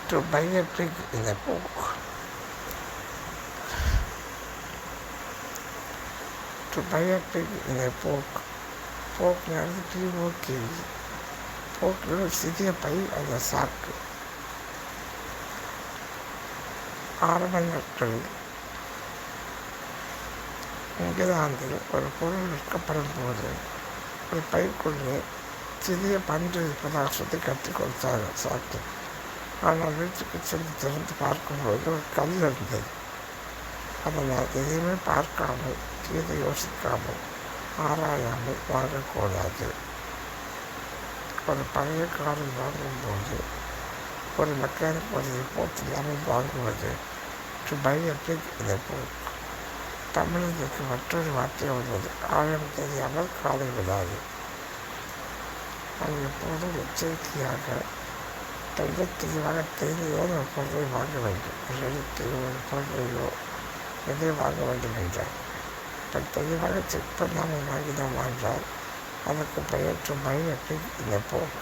to buy a pig in a pork. To buy a pig in a pork. போக்குங்கிறது POK. போக்குங்கிறது சிறிய by அந்த சாக்கு. ஆரம்ப நாட்களில் இங்கிலாந்தில் ஒரு பொருள் விற்கப்படும் போது ஒரு பைக்குள்ளே சிறிய பன்று இருப்பதாக சொல்லி கட்டி கொடுத்தார்கள் சாக்கு. ஆனால் வீட்டுக்கு சென்று திறந்து பார்க்கும்போது ஒரு கல் இருந்தது. அதனால் எதையுமே பார்க்காமல் கீழே யோசிக்காமல் ஆராயாமல் வாங்கக்கூடாது. ஒரு பழைய காரை வாங்கும்போது ஒரு மெக்கானிக் ஒரு ரிப்போர்ட் இல்லாமல் வாங்குவது to buy a pig in a pork. தமிழில் இதற்கு மற்றொரு வார்த்தை உள்ளது. ஆழம் தெரியாமல் காலை விடாது. அது எப்போதும் எச்சரிக்கையாக தெளிவாக தெரிந்தோ ஒரு பொருளை வாங்க வேண்டும். ஒரு பொருளையோ எதை வாங்க வேண்டும் என்றால் தெளிவாக செக் பண்ணாமல் வாங்கினோம் என்றால் அதற்கு பெயர் to buy a pig in a pork.